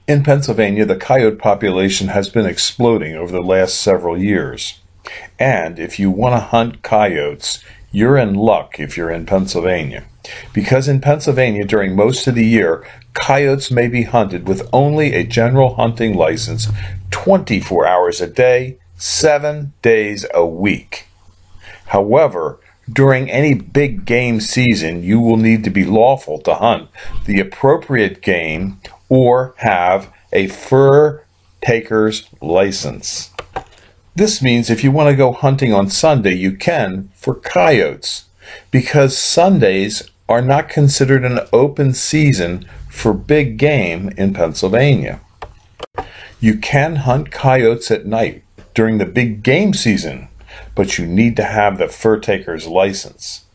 In Pennsylvania, the coyote population has been exploding over the last several years. And if you want to hunt coyotes, you're in luck if you're in Pennsylvania. Because in Pennsylvania, during most of the year, coyotes may be hunted with only a general hunting license 24 hours a day, 7 days a week. However, during any big game season, you will need to be lawful to hunt the appropriate game or have a fur taker's license. This means if you want to go hunting on Sunday, you can for coyotes, because Sundays are not considered an open season for big game in Pennsylvania. You can hunt coyotes at night during the big game season, but you need to have the fur taker's license.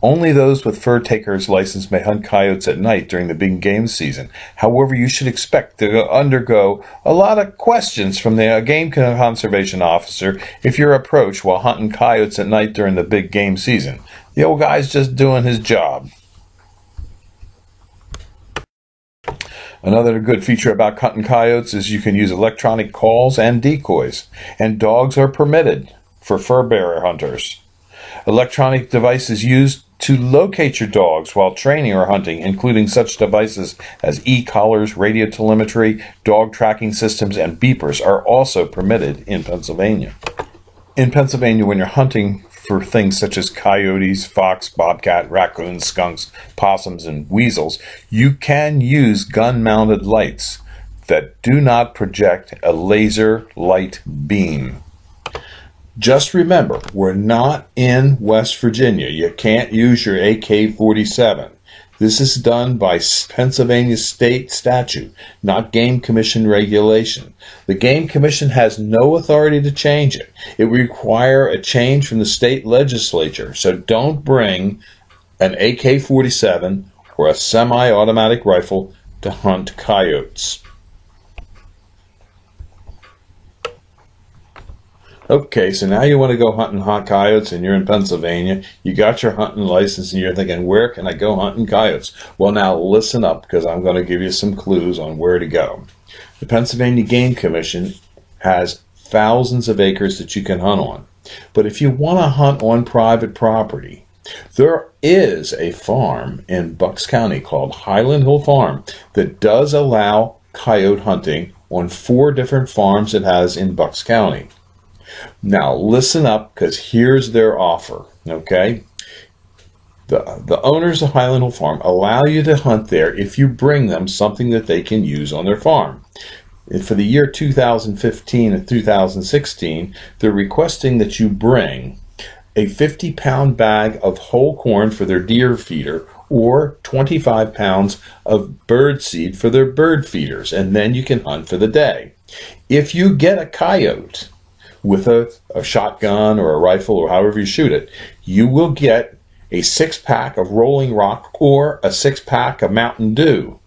Only those with fur taker's license may hunt coyotes at night during the big game season. However, you should expect to undergo a lot of questions from the game conservation officer if you're approached while hunting coyotes at night during the big game season. The old guy's just doing his job. Another good feature about hunting coyotes is you can use electronic calls and decoys, and dogs are permitted for fur bearer hunters. Electronic devices used to locate your dogs while training or hunting, including such devices as e-collars, radio telemetry, dog tracking systems, and beepers, are also permitted in Pennsylvania. In Pennsylvania, when you're hunting for things such as coyotes, fox, bobcat, raccoons, skunks, possums, and weasels, you can use gun-mounted lights that do not project a laser light beam. Just remember, we're not in West Virginia. You can't use your AK-47. This is done by Pennsylvania state statute, not Game Commission regulation. The Game Commission has no authority to change it. It would require a change from the state legislature, so don't bring an AK-47 or a semi-automatic rifle to hunt coyotes. Okay, so now you want to go hunting hot coyotes and you're in Pennsylvania. You got your hunting license and you're thinking, where can I go hunting coyotes? Well, now listen up, because I'm going to give you some clues on where to go. The Pennsylvania Game Commission has thousands of acres that you can hunt on. But if you want to hunt on private property, there is a farm in Bucks County called Highland Hill Farm that does allow coyote hunting on 4 different farms it has in Bucks County. Now listen up, because here's their offer, okay? The owners of Highland Hill Farm allow you to hunt there if you bring them something that they can use on their farm. For the year 2015 and 2016, they're requesting that you bring a 50-pound bag of whole corn for their deer feeder, or 25 pounds of bird seed for their bird feeders, and then you can hunt for the day. If you get a coyote with a shotgun or a rifle or however you shoot it, you will get a 6-pack of Rolling Rock or a 6-pack of Mountain Dew.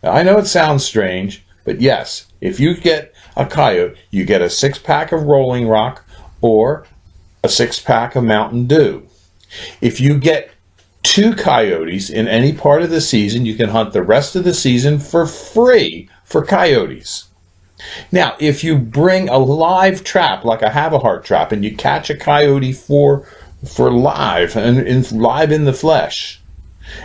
Now, I know it sounds strange, but yes, if you get a coyote, you get a 6-pack of Rolling Rock or a 6-pack of Mountain Dew. If you get 2 coyotes in any part of the season, you can hunt the rest of the season for free for coyotes. Now, if you bring a live trap, like a Havahart trap, and you catch a coyote for live, and live in the flesh,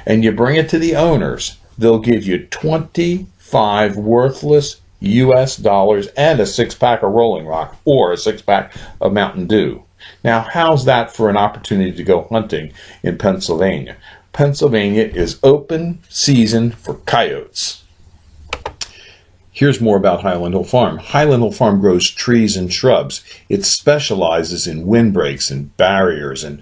and you bring it to the owners, they'll give you 25 worthless US dollars and a 6-pack of Rolling Rock or a 6-pack of Mountain Dew. Now, how's that for an opportunity to go hunting in Pennsylvania? Pennsylvania is open season for coyotes. Here's more about Highland Hill Farm. Highland Hill Farm grows trees and shrubs. It specializes in windbreaks and barriers and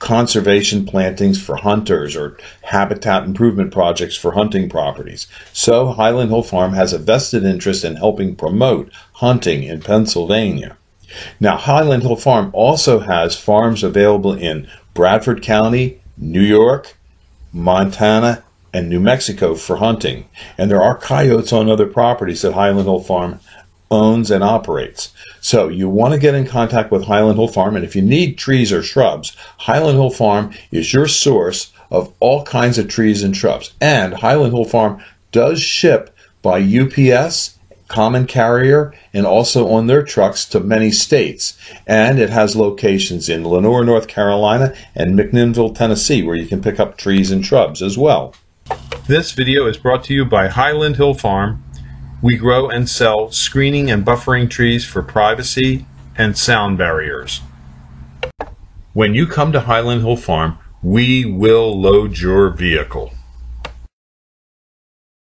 conservation plantings for hunters or habitat improvement projects for hunting properties. So Highland Hill Farm has a vested interest in helping promote hunting in Pennsylvania. Now, Highland Hill Farm also has farms available in Bradford County, New York, Montana, and New Mexico for hunting. And there are coyotes on other properties that Highland Hill Farm owns and operates. So you want to get in contact with Highland Hill Farm, and if you need trees or shrubs, Highland Hill Farm is your source of all kinds of trees and shrubs. And Highland Hill Farm does ship by UPS, Common Carrier, and also on their trucks to many states. And it has locations in Lenoir, North Carolina, and McMinnville, Tennessee, where you can pick up trees and shrubs as well. This video is brought to you by Highland Hill Farm. We grow and sell screening and buffering trees for privacy and sound barriers. When you come to Highland Hill Farm, we will load your vehicle.